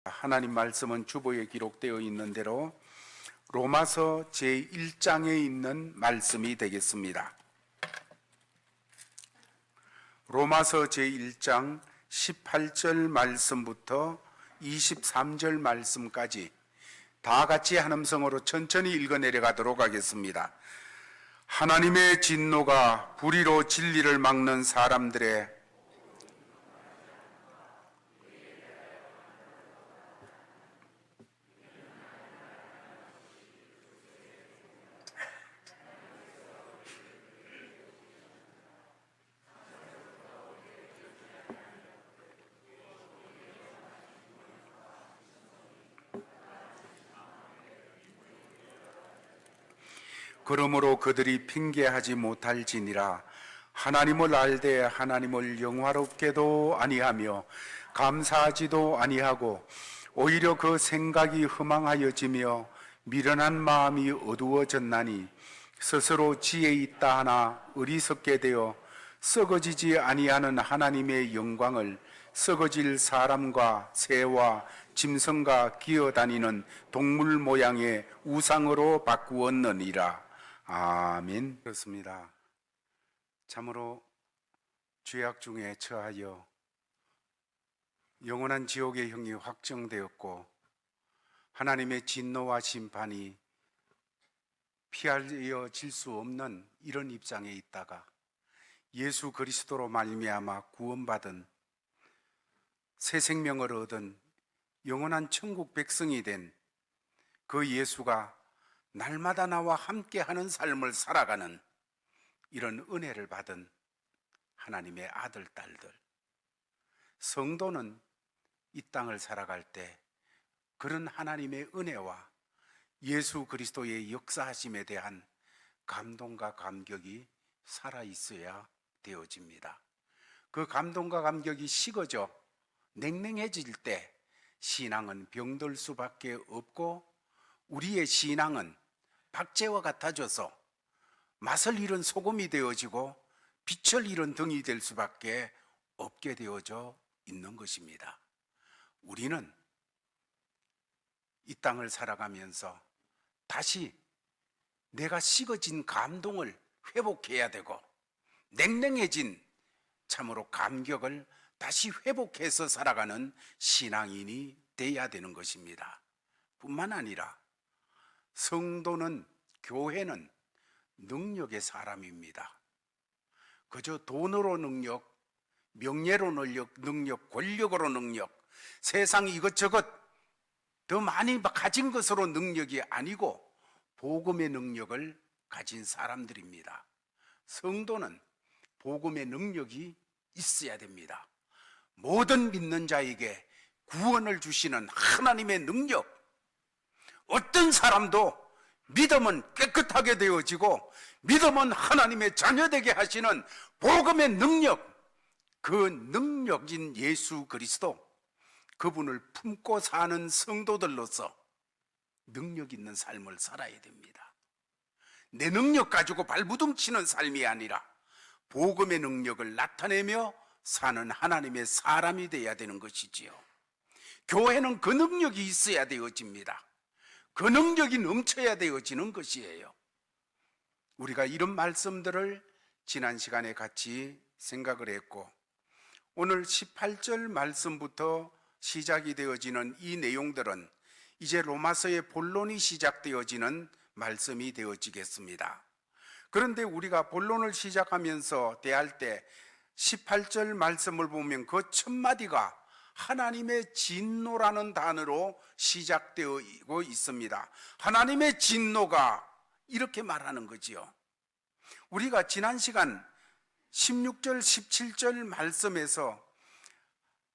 하나님 말씀은 주보에 기록되어 있는 대로 로마서 제1장에 있는 말씀이 되겠습니다. 로마서 제1장 18절 말씀부터 23절 말씀까지 다 같이 한 음성으로 천천히 읽어 내려가도록 하겠습니다. 하나님의 진노가 불의로 진리를 막는 사람들의 그러므로 그들이 핑계하지 못할지니라. 하나님을 알되 하나님을 영화롭게도 아니하며 감사하지도 아니하고 오히려 그 생각이 허망하여지며 미련한 마음이 어두워졌나니 스스로 지혜 있다 하나 어리석게 되어 썩어지지 아니하는 하나님의 영광을 썩어질 사람과 새와 짐승과 기어다니는 동물 모양의 우상으로 바꾸었느니라. 아멘. 그렇습니다. 참으로 죄악 중에 처하여 영원한 지옥의 형이 확정되었고 하나님의 진노와 심판이 피하여질 수 없는 이런 입장에 있다가 예수 그리스도로 말미암아 구원받은 새 생명을 얻은 영원한 천국 백성이 된 그 예수가 날마다 나와 함께하는 삶을 살아가는 이런 은혜를 받은 하나님의 아들, 딸들, 성도는 이 땅을 살아갈 때 그런 하나님의 은혜와 예수 그리스도의 역사하심에 대한 감동과 감격이 살아있어야 되어집니다. 그 감동과 감격이 식어져 냉랭해질 때 신앙은 병들 수밖에 없고 우리의 신앙은 박제와 같아져서 맛을 잃은 소금이 되어지고 빛을 잃은 등이 될 수밖에 없게 되어져 있는 것입니다. 우리는 이 땅을 살아가면서 다시 내가 식어진 감동을 회복해야 되고 냉랭해진 참으로 감격을 다시 회복해서 살아가는 신앙인이 돼야 되는 것입니다. 뿐만 아니라 성도는, 교회는 능력의 사람입니다. 그저 돈으로 능력, 명예로 능력, 권력으로 능력, 세상 이것저것 더 많이 가진 것으로 능력이 아니고 복음의 능력을 가진 사람들입니다. 성도는 복음의 능력이 있어야 됩니다. 모든 믿는 자에게 구원을 주시는 하나님의 능력, 어떤 사람도 믿음은 깨끗하게 되어지고 믿음은 하나님의 자녀되게 하시는 복음의 능력, 그 능력인 예수 그리스도, 그분을 품고 사는 성도들로서 능력 있는 삶을 살아야 됩니다. 내 능력 가지고 발부둥치는 삶이 아니라 복음의 능력을 나타내며 사는 하나님의 사람이 되어야 되는 것이지요. 교회는 그 능력이 있어야 되어집니다. 그 능력이 넘쳐야 되어지는 것이에요. 우리가 이런 말씀들을 지난 시간에 같이 생각을 했고 오늘 18절 말씀부터 시작이 되어지는 이 내용들은 이제 로마서의 본론이 시작되어지는 말씀이 되어지겠습니다. 그런데 우리가 본론을 시작하면서 대할 때 18절 말씀을 보면 그 첫 마디가 하나님의 진노라는 단어로 시작되고 있습니다. 하나님의 진노가 이렇게 말하는 거지요. 우리가 지난 시간 16절, 17절 말씀에서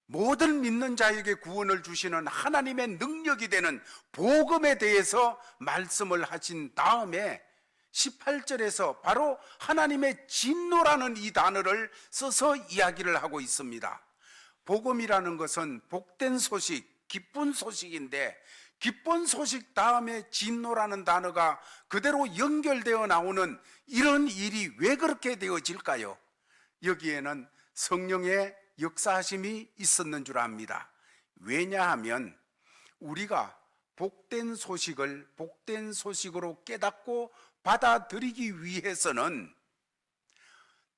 모든 믿는 자에게 구원을 주시는 하나님의 능력이 되는 복음에 대해서 말씀을 하신 다음에 18절에서 바로 하나님의 진노라는 이 단어를 써서 이야기를 하고 있습니다. 복음이라는 것은 복된 소식, 기쁜 소식인데 기쁜 소식 다음에 진노라는 단어가 그대로 연결되어 나오는 이런 일이 왜 그렇게 되어질까요? 여기에는 성령의 역사하심이 있었는 줄 압니다. 왜냐하면 우리가 복된 소식을 복된 소식으로 깨닫고 받아들이기 위해서는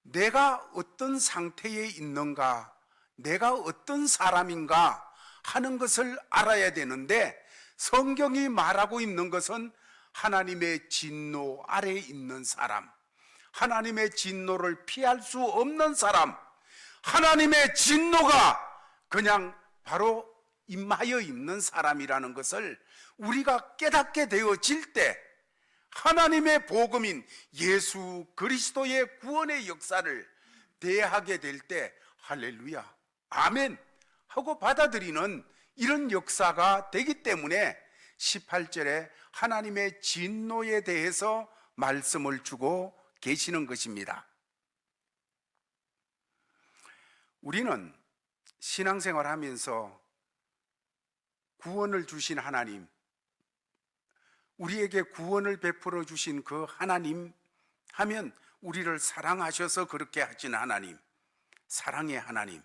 내가 어떤 상태에 있는가, 내가 어떤 사람인가 하는 것을 알아야 되는데, 성경이 말하고 있는 것은 하나님의 진노 아래에 있는 사람, 하나님의 진노를 피할 수 없는 사람, 하나님의 진노가 그냥 바로 임하여 있는 사람이라는 것을 우리가 깨닫게 되어질 때, 하나님의 복음인 예수 그리스도의 구원의 역사를 대하게 될 때 할렐루야, 아멘 하고 받아들이는 이런 역사가 되기 때문에 18절에 하나님의 진노에 대해서 말씀을 주고 계시는 것입니다. 우리는 신앙생활 하면서 구원을 주신 하나님, 우리에게 구원을 베풀어 주신 그 하나님 하면 우리를 사랑하셔서 그렇게 하신 하나님, 사랑의 하나님,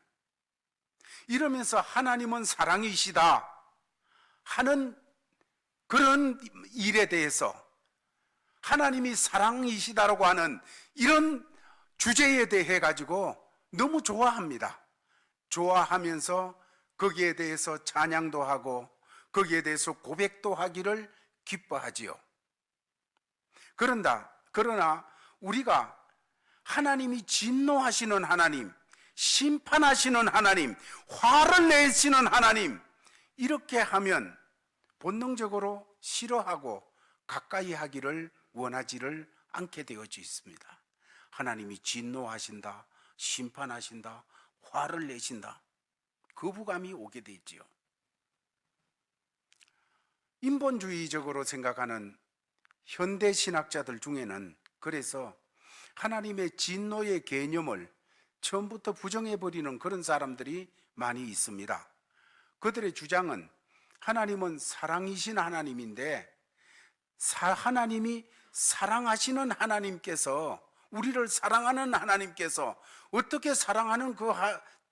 이러면서 하나님은 사랑이시다 하는 그런 일에 대해서, 하나님이 사랑이시다라고 하는 이런 주제에 대해 가지고 너무 좋아합니다. 좋아하면서 거기에 대해서 찬양도 하고 거기에 대해서 고백도 하기를 기뻐하지요. 그러나 우리가 하나님이 진노하시는 하나님, 심판하시는 하나님, 화를 내시는 하나님, 이렇게 하면 본능적으로 싫어하고 가까이 하기를 원하지를 않게 되어져 있습니다. 하나님이 진노하신다, 심판하신다, 화를 내신다, 거부감이 오게 되지요. 인본주의적으로 생각하는 현대 신학자들 중에는 그래서 하나님의 진노의 개념을 처음부터 부정해버리는 그런 사람들이 많이 있습니다. 그들의 주장은 하나님은 사랑이신 하나님인데, 하나님이 사랑하시는 하나님께서, 우리를 사랑하는 하나님께서 어떻게 사랑하는 그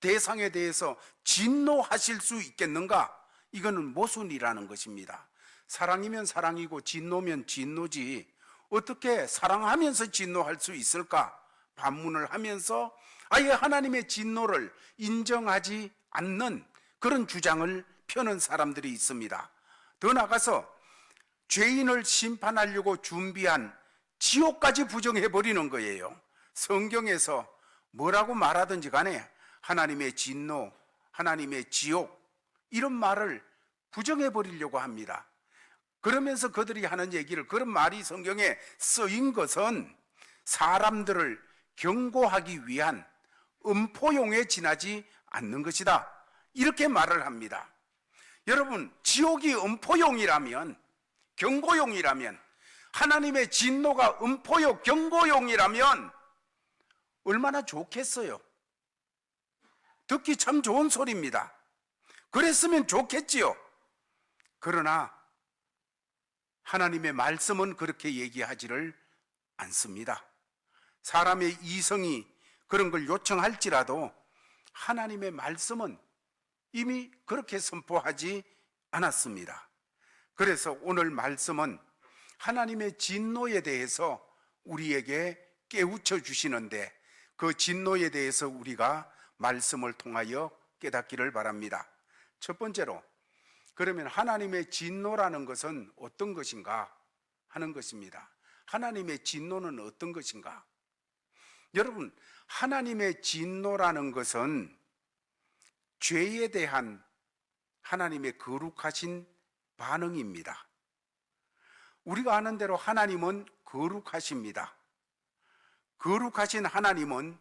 대상에 대해서 진노하실 수 있겠는가? 이거는 모순이라는 것입니다. 사랑이면 사랑이고 진노면 진노지, 어떻게 사랑하면서 진노할 수 있을까? 반문을 하면서 아예 하나님의 진노를 인정하지 않는 그런 주장을 펴는 사람들이 있습니다. 더 나아가서 죄인을 심판하려고 준비한 지옥까지 부정해버리는 거예요. 성경에서 뭐라고 말하든지 간에 하나님의 진노, 하나님의 지옥, 이런 말을 부정해버리려고 합니다. 그러면서 그들이 하는 얘기를, 그런 말이 성경에 쓰인 것은 사람들을 경고하기 위한 음포용에 지나지 않는 것이다, 이렇게 말을 합니다. 여러분, 지옥이 음포용이라면, 경고용이라면, 하나님의 진노가 음포용, 경고용이라면 얼마나 좋겠어요. 듣기 참 좋은 소리입니다. 그랬으면 좋겠지요. 그러나 하나님의 말씀은 그렇게 얘기하지를 않습니다. 사람의 이성이 그런 걸 요청할지라도 하나님의 말씀은 이미 그렇게 선포하지 않았습니다. 그래서 오늘 말씀은 하나님의 진노에 대해서 우리에게 깨우쳐 주시는데, 그 진노에 대해서 우리가 말씀을 통하여 깨닫기를 바랍니다. 첫 번째로, 그러면 하나님의 진노라는 것은 어떤 것인가 하는 것입니다. 하나님의 진노는 어떤 것인가? 여러분, 하나님의 진노라는 것은 죄에 대한 하나님의 거룩하신 반응입니다. 우리가 아는 대로 하나님은 거룩하십니다. 거룩하신 하나님은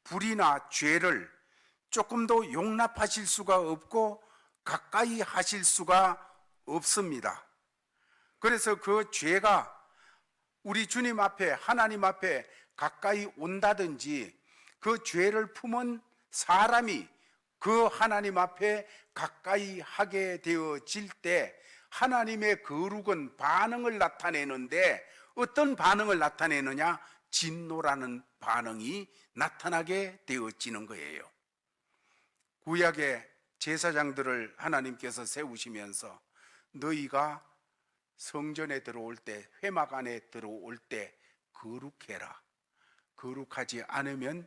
불이나 죄를 조금도 용납하실 수가 없고 가까이 하실 수가 없습니다. 그래서 그 죄가 우리 주님 앞에, 하나님 앞에 가까이 온다든지, 그 죄를 품은 사람이 그 하나님 앞에 가까이 하게 되어질 때 하나님의 거룩은 반응을 나타내는데, 어떤 반응을 나타내느냐? 진노라는 반응이 나타나게 되어지는 거예요. 구약의 제사장들을 하나님께서 세우시면서 너희가 성전에 들어올 때, 회막 안에 들어올 때 거룩해라. 거룩하지 않으면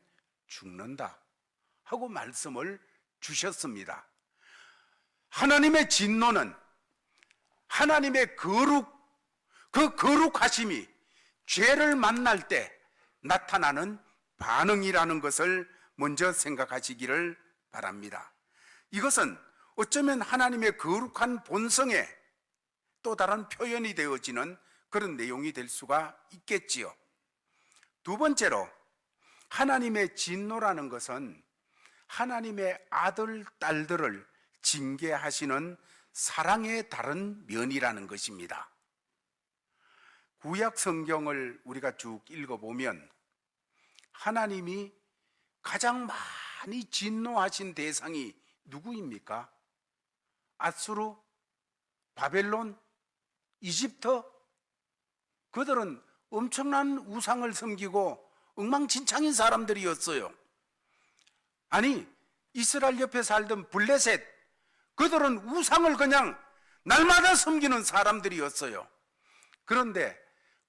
죽는다 하고 말씀을 주셨습니다. 하나님의 진노는 하나님의 그 거룩하심이 죄를 만날 때 나타나는 반응이라는 것을 먼저 생각하시기를 바랍니다. 이것은 어쩌면 하나님의 거룩한 본성의 또 다른 표현이 되어지는 그런 내용이 될 수가 있겠지요. 두 번째로, 하나님의 진노라는 것은 하나님의 아들, 딸들을 징계하시는 사랑의 다른 면이라는 것입니다. 구약 성경을 우리가 쭉 읽어보면 하나님이 가장 많이 진노하신 대상이 누구입니까? 아수르, 바벨론, 이집트? 그들은 엄청난 우상을 섬기고 엉망진창인 사람들이었어요. 아니, 이스라엘 옆에 살던 블레셋, 그들은 우상을 그냥 날마다 섬기는 사람들이었어요. 그런데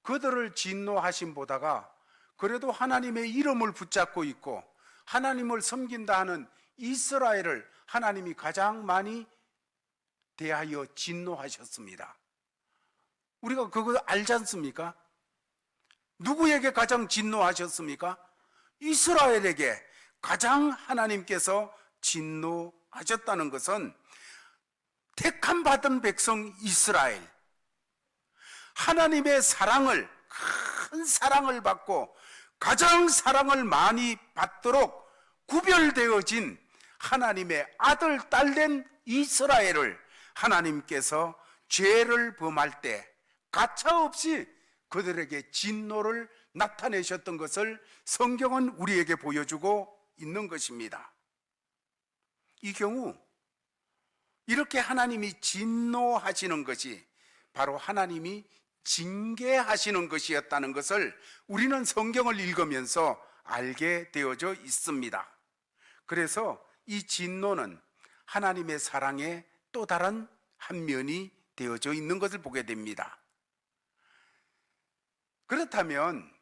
그들을 진노하심 보다가 그래도 하나님의 이름을 붙잡고 있고 하나님을 섬긴다 하는 이스라엘을 하나님이 가장 많이 대하여 진노하셨습니다. 우리가 그거 알지 않습니까? 누구에게 가장 진노하셨습니까? 이스라엘에게 가장 하나님께서 진노하셨다는 것은 택함 받은 백성 이스라엘, 하나님의 사랑을, 큰 사랑을 받고 가장 사랑을 많이 받도록 구별되어진 하나님의 아들, 딸된 이스라엘을 하나님께서 죄를 범할 때 가차없이 그들에게 진노를 나타내셨던 것을 성경은 우리에게 보여주고 있는 것입니다. 이 경우 이렇게 하나님이 진노하시는 것이 바로 하나님이 징계하시는 것이었다는 것을 우리는 성경을 읽으면서 알게 되어져 있습니다. 그래서 이 진노는 하나님의 사랑의 또 다른 한 면이 되어져 있는 것을 보게 됩니다. 그렇다면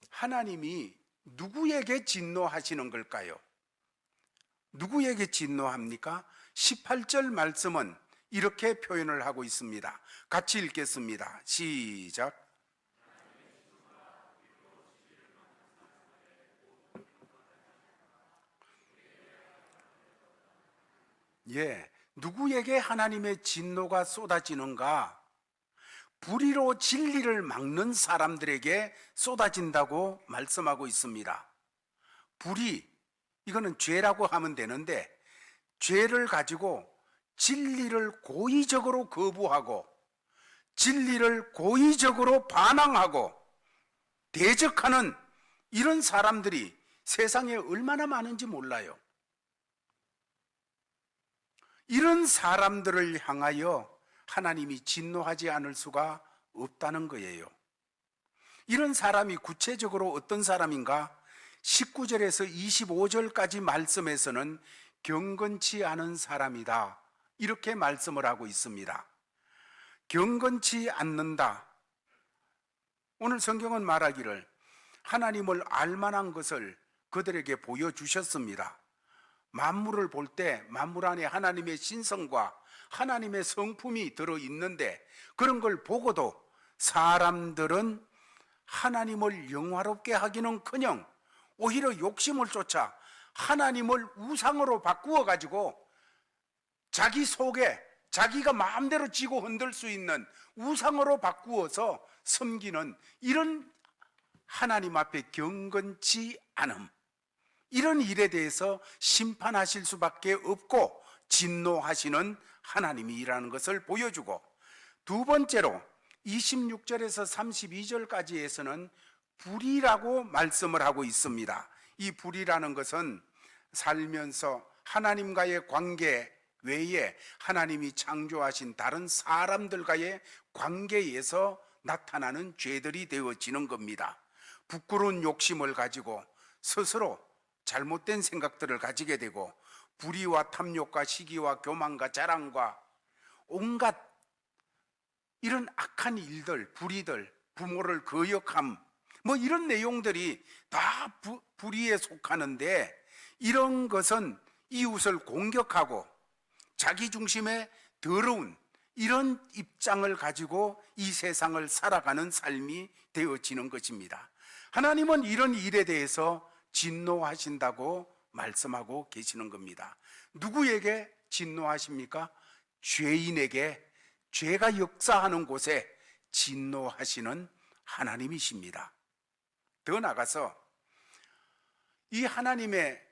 하나님이 누구에게 진노하시는 걸까요? 누구에게 진노합니까? 18절 말씀은 이렇게 표현을 하고 있습니다. 같이 읽겠습니다. 시작. 누구에게 하나님의 진노가 쏟아지는가? 불의로 진리를 막는 사람들에게 쏟아진다고 말씀하고 있습니다. 불의, 이거는 죄라고 하면 되는데 죄를 가지고 진리를 고의적으로 거부하고 진리를 고의적으로 반항하고 대적하는 이런 사람들이 세상에 얼마나 많은지 몰라요. 이런 사람들을 향하여 하나님이 진노하지 않을 수가 없다는 거예요. 이런 사람이 구체적으로 어떤 사람인가? 19절에서 25절까지 말씀에서는 경건치 않은 사람이다, 이렇게 말씀을 하고 있습니다. 경건치 않는다. 오늘 성경은 말하기를 하나님을 알만한 것을 그들에게 보여주셨습니다. 만물을 볼 때 만물 안에 하나님의 신성과 하나님의 성품이 들어있는데 그런 걸 보고도 사람들은 하나님을 영화롭게 하기는커녕 오히려 욕심을 쫓아 하나님을 우상으로 바꾸어 가지고 자기 속에 자기가 마음대로 지고 흔들 수 있는 우상으로 바꾸어서 섬기는 이런 하나님 앞에 경건치 않음, 이런 일에 대해서 심판하실 수밖에 없고 진노하시는 하나님이라는 것을 보여주고, 두 번째로 26절에서 32절까지에서는 불의라고 말씀을 하고 있습니다. 이 불의라는 것은 살면서 하나님과의 관계 외에 하나님이 창조하신 다른 사람들과의 관계에서 나타나는 죄들이 되어지는 겁니다. 부끄러운 욕심을 가지고 스스로 잘못된 생각들을 가지게 되고 불의와 탐욕과 시기와 교만과 자랑과 온갖 이런 악한 일들, 불의들, 부모를 거역함, 뭐 이런 내용들이 다 불의에 속하는데, 이런 것은 이웃을 공격하고 자기 중심의 더러운 이런 입장을 가지고 이 세상을 살아가는 삶이 되어지는 것입니다. 하나님은 이런 일에 대해서 진노하신다고 말씀하고 계시는 겁니다. 누구에게 진노하십니까? 죄인에게, 죄가 역사하는 곳에 진노하시는 하나님이십니다. 더 나아가서 이 하나님의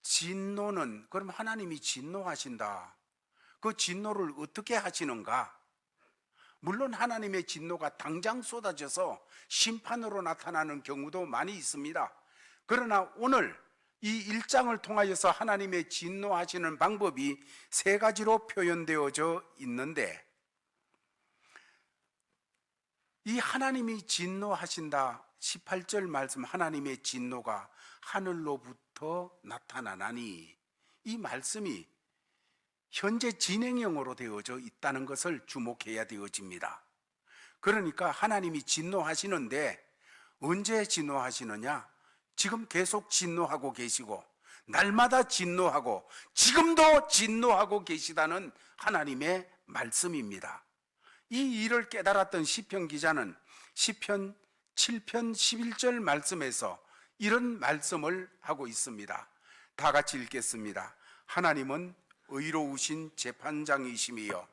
진노는, 그럼 하나님이 진노하신다, 그 진노를 어떻게 하시는가? 물론 하나님의 진노가 당장 쏟아져서 심판으로 나타나는 경우도 많이 있습니다. 그러나 오늘 이 1장을 통하여서 하나님의 진노하시는 방법이 3가지로 표현되어져 있는데, 이 하나님이 진노하신다 18절 말씀, 하나님의 진노가 하늘로부터 나타나나니, 이 말씀이 현재 진행형으로 되어져 있다는 것을 주목해야 되어집니다. 그러니까 하나님이 진노하시는데 언제 진노하시느냐? 지금 계속 진노하고 계시고 날마다 진노하고 지금도 진노하고 계시다는 하나님의 말씀입니다. 이 일을 깨달았던 시편 기자는 시편 7편 11절 말씀에서 이런 말씀을 하고 있습니다. 다 같이 읽겠습니다. 하나님은 의로우신 재판장이시며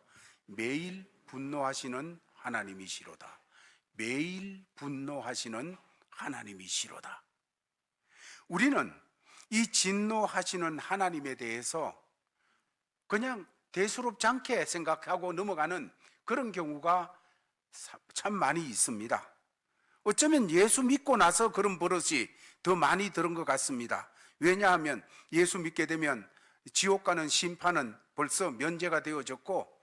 매일 분노하시는 하나님이시로다. 매일 분노하시는 하나님이시로다. 우리는 이 진노하시는 하나님에 대해서 그냥 대수롭지 않게 생각하고 넘어가는 그런 경우가 참 많이 있습니다. 어쩌면 예수 믿고 나서 그런 버릇이 더 많이 들은 것 같습니다. 왜냐하면 예수 믿게 되면 지옥 가는 심판은 벌써 면제가 되어졌고,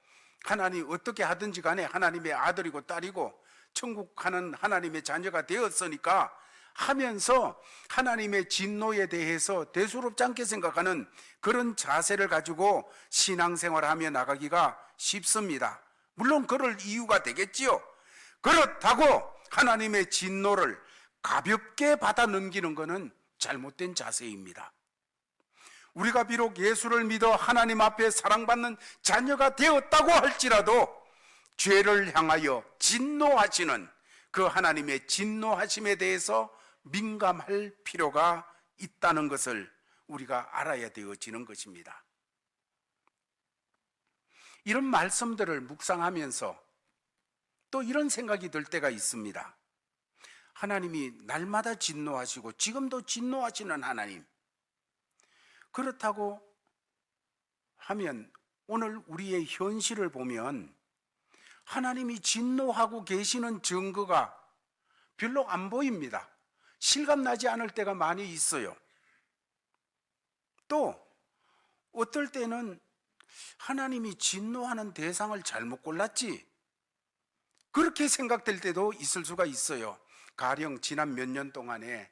하나님 어떻게 하든지 간에 하나님의 아들이고 딸이고 천국 가는 하나님의 자녀가 되었으니까 하면서 하나님의 진노에 대해서 대수롭지 않게 생각하는 그런 자세를 가지고 신앙생활을 하며 나가기가 쉽습니다. 물론 그럴 이유가 되겠지요. 그렇다고 하나님의 진노를 가볍게 받아 넘기는 것은 잘못된 자세입니다. 우리가 비록 예수를 믿어 하나님 앞에 사랑받는 자녀가 되었다고 할지라도 죄를 향하여 진노하시는 그 하나님의 진노하심에 대해서 민감할 필요가 있다는 것을 우리가 알아야 되어지는 것입니다. 이런 말씀들을 묵상하면서 또 이런 생각이 들 때가 있습니다. 하나님이 날마다 진노하시고 지금도 진노하시는 하나님, 그렇다고 하면 오늘 우리의 현실을 보면 하나님이 진노하고 계시는 증거가 별로 안 보입니다. 실감나지 않을 때가 많이 있어요. 또 어떨 때는 하나님이 진노하는 대상을 잘못 골랐지, 그렇게 생각될 때도 있을 수가 있어요. 가령 지난 몇 년 동안에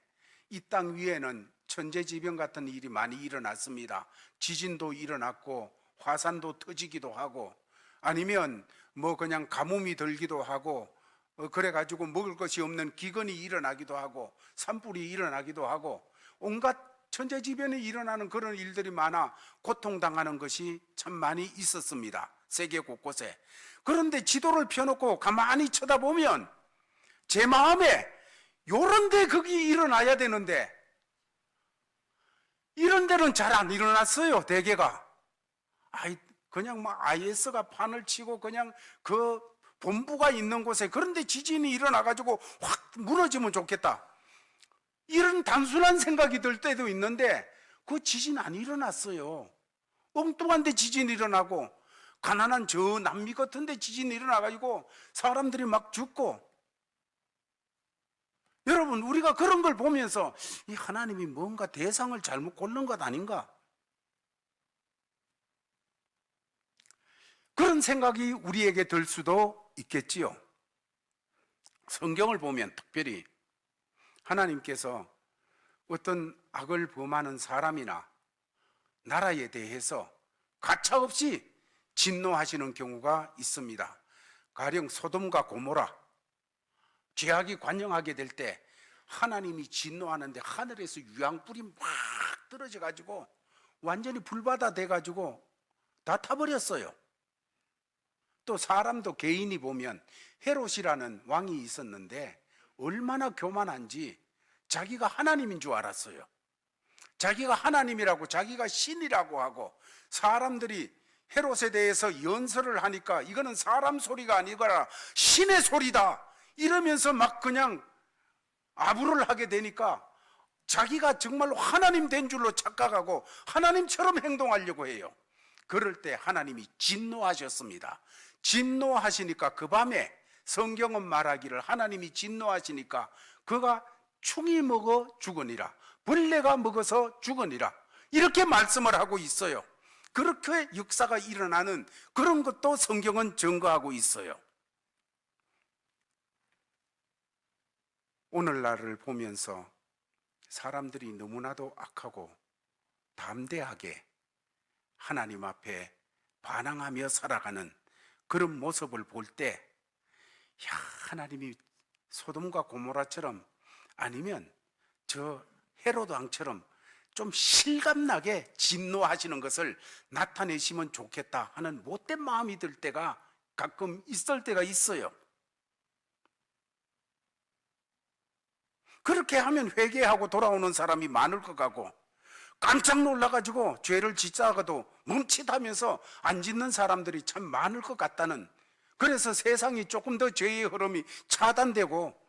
이 땅 위에는 천재지변 같은 일이 많이 일어났습니다. 지진도 일어났고 화산도 터지기도 하고, 아니면 뭐 그냥 가뭄이 들기도 하고, 그래가지고 먹을 것이 없는 기근이 일어나기도 하고 산불이 일어나기도 하고, 온갖 천재지변이 일어나는 그런 일들이 많아 고통당하는 것이 참 많이 있었습니다. 세계 곳곳에. 그런데 지도를 펴놓고 가만히 쳐다보면 제 마음에 요런 데 거기 일어나야 되는데 이런 데는 잘 안 일어났어요. 대개가 그냥 막 IS가 판을 치고 그냥 그 본부가 있는 곳에, 그런데 지진이 일어나가지고 확 무너지면 좋겠다, 이런 단순한 생각이 들 때도 있는데 그 지진 안 일어났어요. 엉뚱한 데 지진이 일어나고 가난한 저 남미 같은 데 지진이 일어나가지고 사람들이 막 죽고, 여러분 우리가 그런 걸 보면서 이 하나님이 뭔가 대상을 잘못 고른 것 아닌가, 그런 생각이 우리에게 들 수도 있겠지요. 성경을 보면 특별히 하나님께서 어떤 악을 범하는 사람이나 나라에 대해서 가차없이 진노하시는 경우가 있습니다. 가령 소돔과 고모라, 죄악이 관영하게 될 때 하나님이 진노하는데 하늘에서 유황불이 막 떨어져 가지고 완전히 불바다 돼 가지고 다 타버렸어요. 또 사람도 개인이 보면 헤롯이라는 왕이 있었는데 얼마나 교만한지 자기가 하나님인 줄 알았어요. 자기가 하나님이라고, 자기가 신이라고 하고, 사람들이 헤롯에 대해서 연설을 하니까 이거는 사람 소리가 아니거라 신의 소리다 이러면서 막 그냥 아부를 하게 되니까 자기가 정말로 하나님 된 줄로 착각하고 하나님처럼 행동하려고 해요. 그럴 때 하나님이 진노하셨습니다. 진노하시니까 그 밤에 성경은 말하기를 하나님이 진노하시니까 그가 충이 먹어 죽으니라, 벌레가 먹어서 죽으니라, 이렇게 말씀을 하고 있어요. 그렇게 역사가 일어나는 그런 것도 성경은 증거하고 있어요. 오늘날을 보면서 사람들이 너무나도 악하고 담대하게 하나님 앞에 반항하며 살아가는 그런 모습을 볼 때, 야, 하나님이 소돔과 고모라처럼 아니면 저 헤롯 왕처럼 좀 실감나게 진노하시는 것을 나타내시면 좋겠다 하는 못된 마음이 들 때가 가끔 있을 때가 있어요. 그렇게 하면 회개하고 돌아오는 사람이 많을 것 같고, 깜짝 놀라가지고 죄를 짓다가도 멈칫하면서 안 짓는 사람들이 참 많을 것 같다는, 그래서 세상이 조금 더 죄의 흐름이 차단되고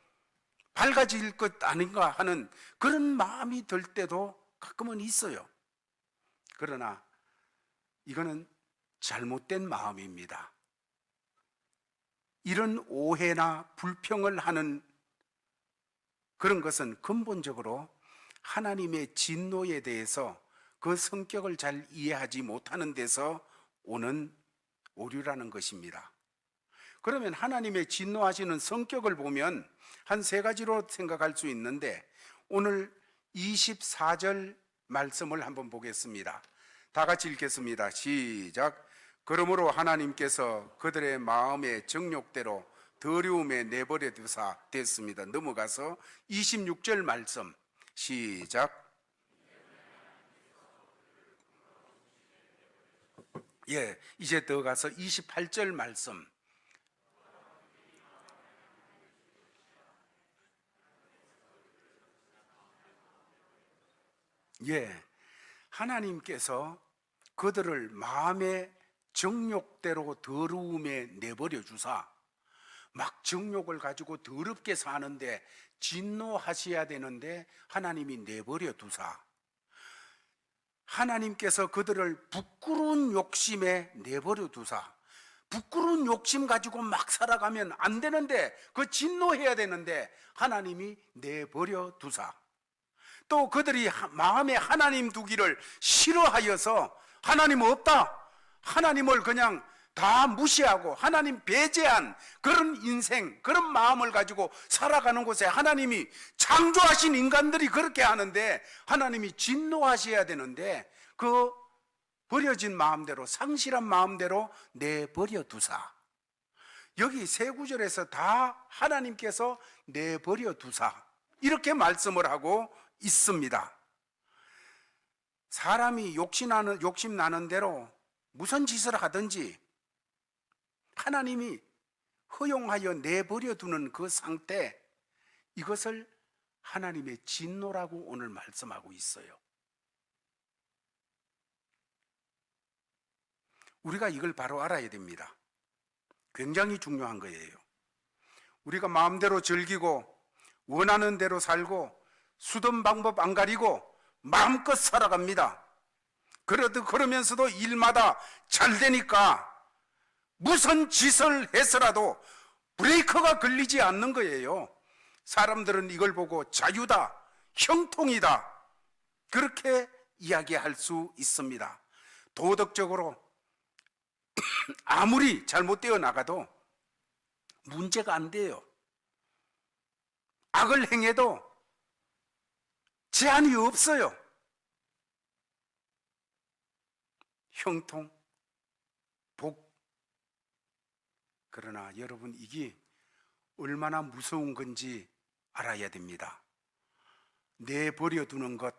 밝아질 것 아닌가 하는 그런 마음이 들 때도 가끔은 있어요. 그러나 이거는 잘못된 마음입니다. 이런 오해나 불평을 하는 그런 것은 근본적으로 하나님의 진노에 대해서 그 성격을 잘 이해하지 못하는 데서 오는 오류라는 것입니다. 그러면 하나님의 진노하시는 성격을 보면 한 세 가지로 생각할 수 있는데, 오늘 24절 말씀을 한번 보겠습니다. 다 같이 읽겠습니다. 시작. 그러므로 하나님께서 그들의 마음의 정욕대로 더러움에 내버려 두사 됐습니다. 넘어가서 26절 말씀 시작. 예, 이제 더 가서 28절 말씀. 예, 하나님께서 그들을 마음의 정욕대로 더러움에 내버려 주사, 막 정욕을 가지고 더럽게 사는데 진노하셔야 되는데 하나님이 내버려 두사, 하나님께서 그들을 부끄러운 욕심에 내버려 두사, 부끄러운 욕심 가지고 막 살아가면 안 되는데, 그 진노해야 되는데 하나님이 내버려 두사, 또 그들이 마음에 하나님 두기를 싫어하여서 하나님 없다, 하나님을 그냥 다 무시하고 하나님 배제한 그런 인생, 그런 마음을 가지고 살아가는 곳에 하나님이 창조하신 인간들이 그렇게 하는데 하나님이 진노하셔야 되는데 그 버려진 마음대로, 상실한 마음대로 내버려 두사, 여기 세 구절에서 다 하나님께서 내버려 두사 이렇게 말씀을 하고 있습니다. 사람이 욕심 나는 대로 무슨 짓을 하든지 하나님이 허용하여 내버려 두는 그 상태, 이것을 하나님의 진노라고 오늘 말씀하고 있어요. 우리가 이걸 바로 알아야 됩니다. 굉장히 중요한 거예요. 우리가 마음대로 즐기고 원하는 대로 살고 수든 방법 안 가리고 마음껏 살아갑니다. 그러면서도 일마다 잘 되니까 무슨 짓을 해서라도 브레이크가 걸리지 않는 거예요. 사람들은 이걸 보고 자유다, 형통이다, 그렇게 이야기할 수 있습니다. 도덕적으로 아무리 잘못되어 나가도 문제가 안 돼요. 악을 행해도 제한이 없어요. 형통, 복. 그러나 여러분, 이게 얼마나 무서운 건지 알아야 됩니다. 내버려 두는 것,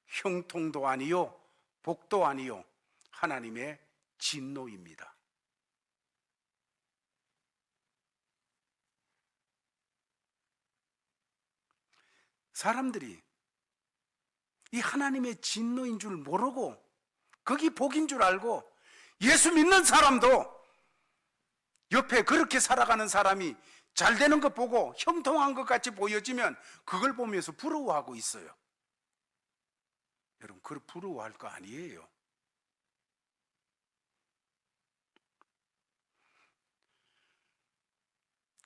형통도 아니요, 복도 아니요, 하나님의 진노입니다. 사람들이 이 하나님의 진노인 줄 모르고 거기 복인 줄 알고 예수 믿는 사람도 옆에 그렇게 살아가는 사람이 잘 되는 것 보고 형통한 것 같이 보여지면 그걸 보면서 부러워하고 있어요. 여러분, 그걸 부러워할 거 아니에요.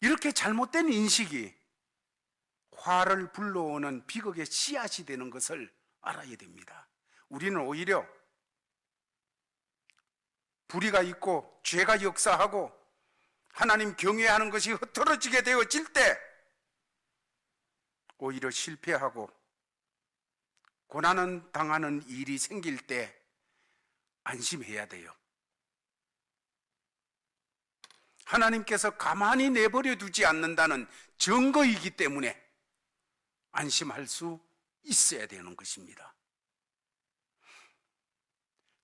이렇게 잘못된 인식이 화를 불러오는 비극의 씨앗이 되는 것을 알아야 됩니다. 우리는 오히려 불의가 있고 죄가 역사하고 하나님 경외하는 것이 흐트러지게 되어질 때 오히려 실패하고 고난을 당하는 일이 생길 때 안심해야 돼요. 하나님께서 가만히 내버려 두지 않는다는 증거이기 때문에 안심할 수 있어야 되는 것입니다.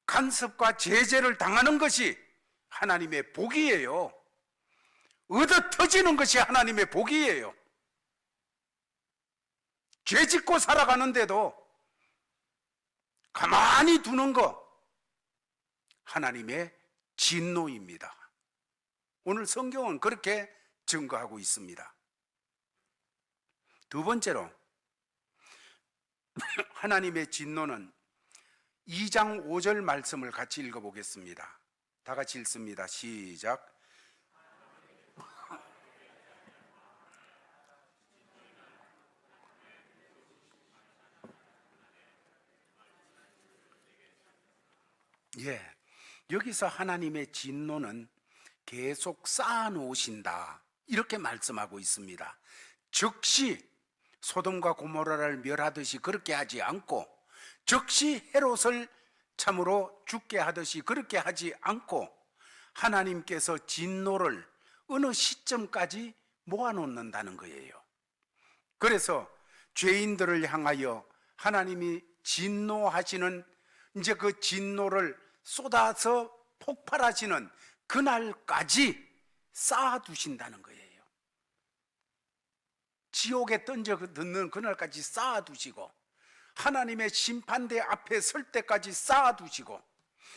간섭과 제재를 당하는 것이 하나님의 복이에요. 얻어 터지는 것이 하나님의 복이에요. 죄 짓고 살아가는데도 가만히 두는 것, 하나님의 진노입니다. 오늘 성경은 그렇게 증거하고 있습니다. 두 번째로, 하나님의 진노는 2장 5절 말씀을 같이 읽어보겠습니다. 다 같이 읽습니다. 시작. 예, 여기서 하나님의 진노는 계속 쌓아놓으신다, 이렇게 말씀하고 있습니다. 즉시 소돔과 고모라를 멸하듯이 그렇게 하지 않고, 즉시 헤롯을 참으로 죽게 하듯이 그렇게 하지 않고, 하나님께서 진노를 어느 시점까지 모아놓는다는 거예요. 그래서 죄인들을 향하여 하나님이 진노하시는, 이제 그 진노를 쏟아서 폭발하시는 그날까지 쌓아두신다는 거예요. 지옥에 던져 넣는 그날까지 쌓아두시고, 하나님의 심판대 앞에 설 때까지 쌓아두시고,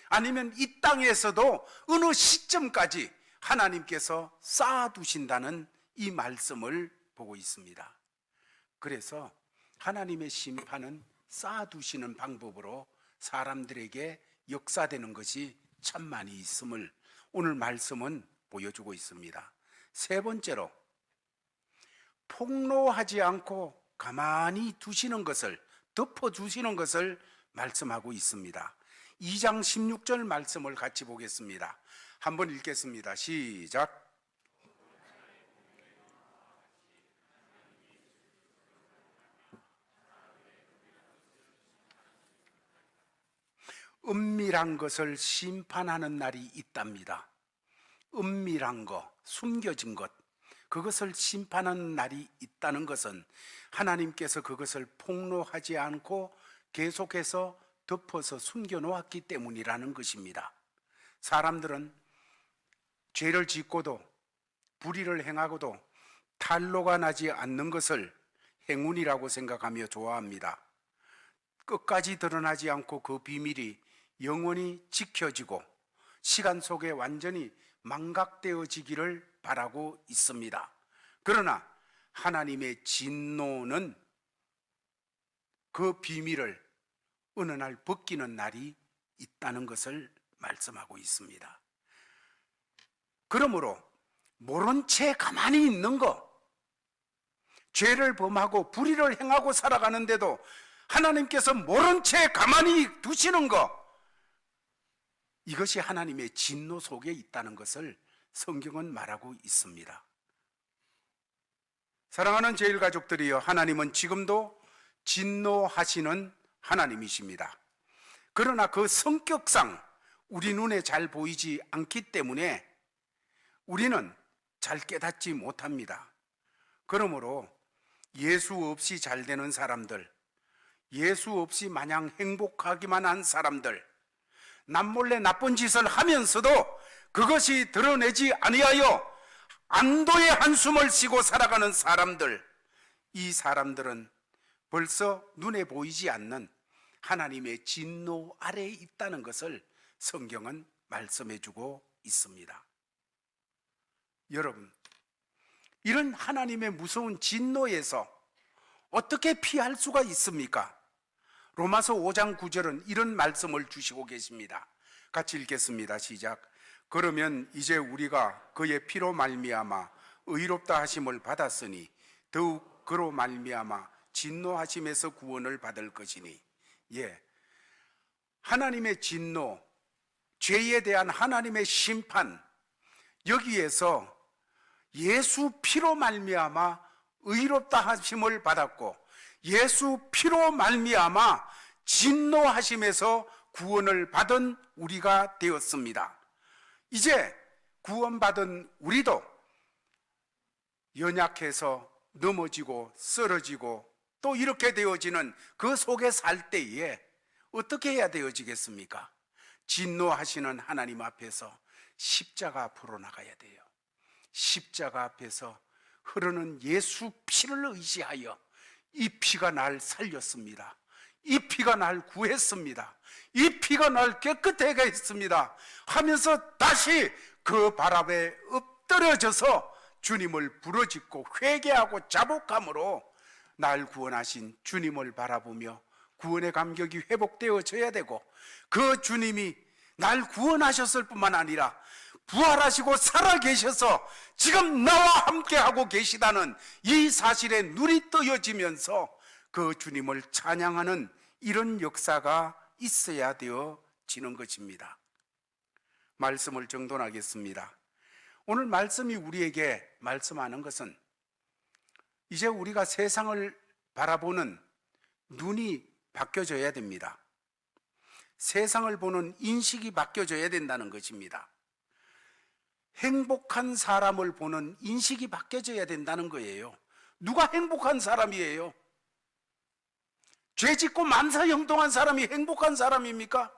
아니면 이 땅에서도 어느 시점까지 하나님께서 쌓아두신다는 이 말씀을 보고 있습니다. 그래서 하나님의 심판은 쌓아두시는 방법으로 사람들에게 역사되는 것이 참 많이 있음을 오늘 말씀은 보여주고 있습니다. 세 번째로, 폭로하지 않고 가만히 두시는 것을, 덮어주시는 것을 말씀하고 있습니다. 2장 16절 말씀을 같이 보겠습니다. 한번 읽겠습니다. 시작. 은밀한 것을 심판하는 날이 있답니다. 은밀한 것, 숨겨진 것, 그것을 심판하는 날이 있다는 것은 하나님께서 그것을 폭로하지 않고 계속해서 덮어서 숨겨놓았기 때문이라는 것입니다. 사람들은 죄를 짓고도 불의를 행하고도 탄로가 나지 않는 것을 행운이라고 생각하며 좋아합니다. 끝까지 드러나지 않고 그 비밀이 영원히 지켜지고 시간 속에 완전히 망각되어지기를 바라고 있습니다. 그러나 하나님의 진노는 그 비밀을 어느 날 벗기는 날이 있다는 것을 말씀하고 있습니다. 그러므로 모른 채 가만히 있는 것, 죄를 범하고 불의를 행하고 살아가는데도 하나님께서 모른 채 가만히 두시는 것, 이것이 하나님의 진노 속에 있다는 것을 성경은 말하고 있습니다. 사랑하는 제일 가족들이여, 하나님은 지금도 진노하시는 하나님이십니다. 그러나 그 성격상 우리 눈에 잘 보이지 않기 때문에 우리는 잘 깨닫지 못합니다. 그러므로 예수 없이 잘 되는 사람들, 예수 없이 마냥 행복하기만 한 사람들, 남몰래 나쁜 짓을 하면서도 그것이 드러내지 아니하여 안도의 한숨을 쉬고 살아가는 사람들, 이 사람들은 벌써 눈에 보이지 않는 하나님의 진노 아래에 있다는 것을 성경은 말씀해 주고 있습니다. 여러분, 이런 하나님의 무서운 진노에서 어떻게 피할 수가 있습니까? 로마서 5장 9절은 이런 말씀을 주시고 계십니다. 같이 읽겠습니다. 시작. 그러면 이제 우리가 그의 피로 말미암아 의롭다 하심을 받았으니 더욱 그로 말미암아 진노하심에서 구원을 받을 것이니. 하나님의 진노, 죄에 대한 하나님의 심판, 여기에서 예수 피로 말미암아 의롭다 하심을 받았고 예수 피로 말미암아 진노하심에서 구원을 받은 우리가 되었습니다. 이제 구원받은 우리도 연약해서 넘어지고 쓰러지고 또 이렇게 되어지는 그 속에 살 때에 어떻게 해야 되어지겠습니까? 진노하시는 하나님 앞에서 십자가 앞으로 나가야 돼요. 십자가 앞에서 흐르는 예수 피를 의지하여 이 피가 날 살렸습니다. 이 피가 날 구했습니다. 이 피가 날 깨끗하게 했습니다 하면서 다시 그 발 앞에 엎드려져서 주님을 부르짖고 회개하고 자복함으로 날 구원하신 주님을 바라보며 구원의 감격이 회복되어져야 되고, 그 주님이 날 구원하셨을 뿐만 아니라 부활하시고 살아계셔서 지금 나와 함께하고 계시다는 이 사실에 눈이 뜨여지면서 그 주님을 찬양하는 이런 역사가 있어야 되어지는 것입니다. 말씀을 정돈하겠습니다. 오늘 말씀이 우리에게 말씀하는 것은 이제 우리가 세상을 바라보는 눈이 바뀌어져야 됩니다. 세상을 보는 인식이 바뀌어져야 된다는 것입니다. 행복한 사람을 보는 인식이 바뀌어져야 된다는 거예요. 누가 행복한 사람이에요? 죄 짓고 만사 형통한 사람이 행복한 사람입니까?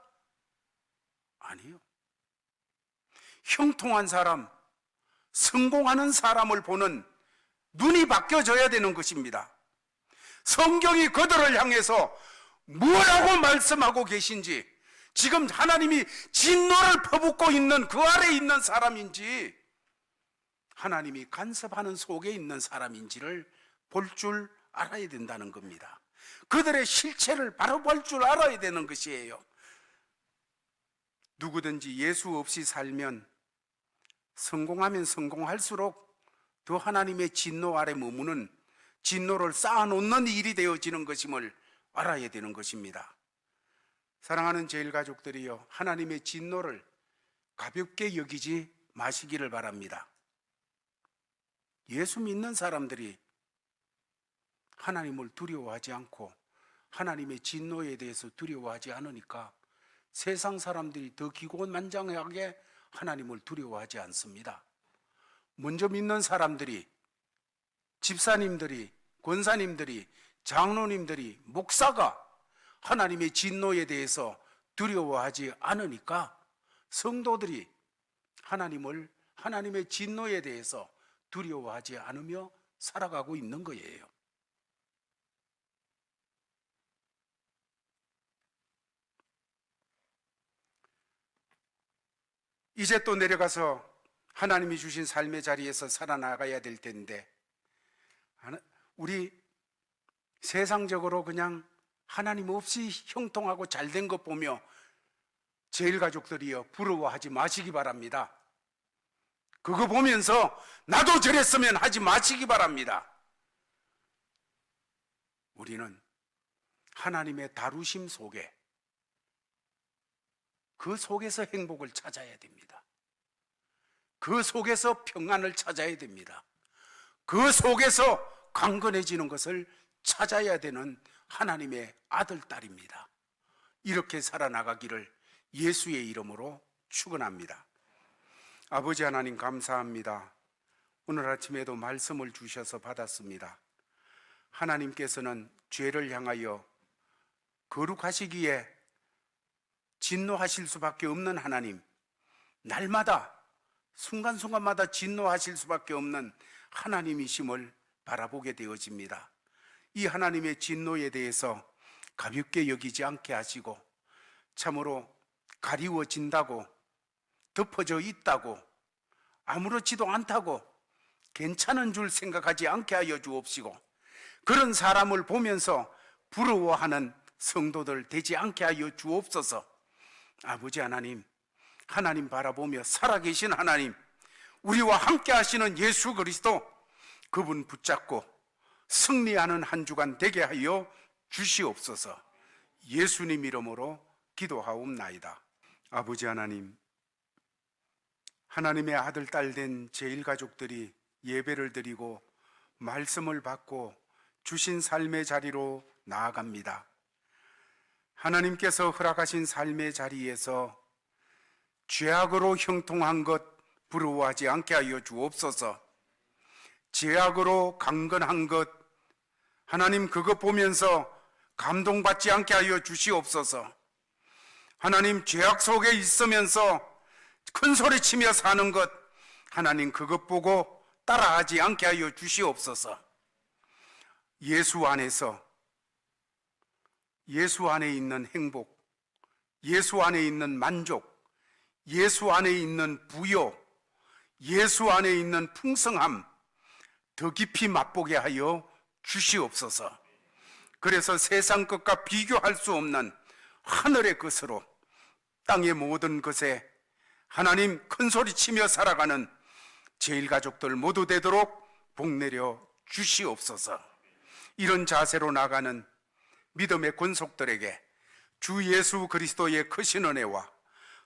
아니요. 형통한 사람, 성공하는 사람을 보는 눈이 바뀌어져야 되는 것입니다. 성경이 그들을 향해서 뭐라고 말씀하고 계신지, 지금 하나님이 진노를 퍼붓고 있는 그 아래에 있는 사람인지, 하나님이 간섭하는 속에 있는 사람인지를 볼 줄 알아야 된다는 겁니다. 그들의 실체를 바로 볼 줄 알아야 되는 것이에요. 누구든지 예수 없이 살면 성공하면 성공할수록 더 하나님의 진노 아래 머무는, 진노를 쌓아놓는 일이 되어지는 것임을 알아야 되는 것입니다. 사랑하는 제일가족들이여, 하나님의 진노를 가볍게 여기지 마시기를 바랍니다. 예수 믿는 사람들이 하나님을 두려워하지 않고 하나님의 진노에 대해서 두려워하지 않으니까 세상 사람들이 더 기고만장하게 하나님을 두려워하지 않습니다. 먼저 믿는 사람들이, 집사님들이, 권사님들이, 장로님들이, 목사가 하나님의 진노에 대해서 두려워하지 않으니까 성도들이 하나님의 진노에 대해서 두려워하지 않으며 살아가고 있는 거예요. 이제 또 내려가서 하나님이 주신 삶의 자리에서 살아나가야 될 텐데, 우리 세상적으로 그냥 하나님 없이 형통하고 잘된 것 보며 제일가족들이여 부러워하지 마시기 바랍니다. 그거 보면서 나도 저랬으면 하지 마시기 바랍니다. 우리는 하나님의 다루심 속에, 그 속에서 행복을 찾아야 됩니다. 그 속에서 평안을 찾아야 됩니다. 그 속에서 강건해지는 것을 찾아야 되는 하나님의 아들, 딸입니다. 이렇게 살아나가기를 예수의 이름으로 축원합니다. 아버지 하나님 감사합니다. 오늘 아침에도 말씀을 주셔서 받았습니다. 하나님께서는 죄를 향하여 거룩하시기에 진노하실 수밖에 없는 하나님, 날마다 순간순간마다 진노하실 수밖에 없는 하나님이심을 바라보게 되어집니다. 이 하나님의 진노에 대해서 가볍게 여기지 않게 하시고 참으로 가리워진다고, 덮어져 있다고, 아무렇지도 않다고, 괜찮은 줄 생각하지 않게 하여 주옵시고, 그런 사람을 보면서 부러워하는 성도들 되지 않게 하여 주옵소서. 아버지 하나님, 하나님 바라보며 살아계신 하나님, 우리와 함께 하시는 예수 그리스도, 그분 붙잡고 승리하는 한 주간 되게 하여 주시옵소서. 예수님 이름으로 기도하옵나이다. 아버지 하나님, 하나님의 아들, 딸 된 제1가족들이 예배를 드리고 말씀을 받고 주신 삶의 자리로 나아갑니다. 하나님께서 허락하신 삶의 자리에서 죄악으로 형통한 것 부러워하지 않게 하여 주옵소서. 죄악으로 강건한 것, 하나님 그것 보면서 감동받지 않게 하여 주시옵소서. 하나님 죄악 속에 있으면서 큰 소리치며 사는 것, 하나님 그것 보고 따라하지 않게 하여 주시옵소서. 예수 안에서, 예수 안에 있는 행복, 예수 안에 있는 만족, 예수 안에 있는 부요, 예수 안에 있는 풍성함 더 깊이 맛보게 하여 주시옵소서. 그래서 세상 것과 비교할 수 없는 하늘의 것으로 땅의 모든 것에 하나님 큰소리치며 살아가는 제1가족들 모두 되도록 복내려 주시옵소서. 이런 자세로 나가는 믿음의 권속들에게 주 예수 그리스도의 크신 은혜와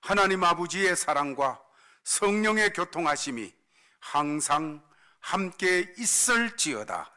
하나님 아버지의 사랑과 성령의 교통하심이 항상 함께 있을지어다.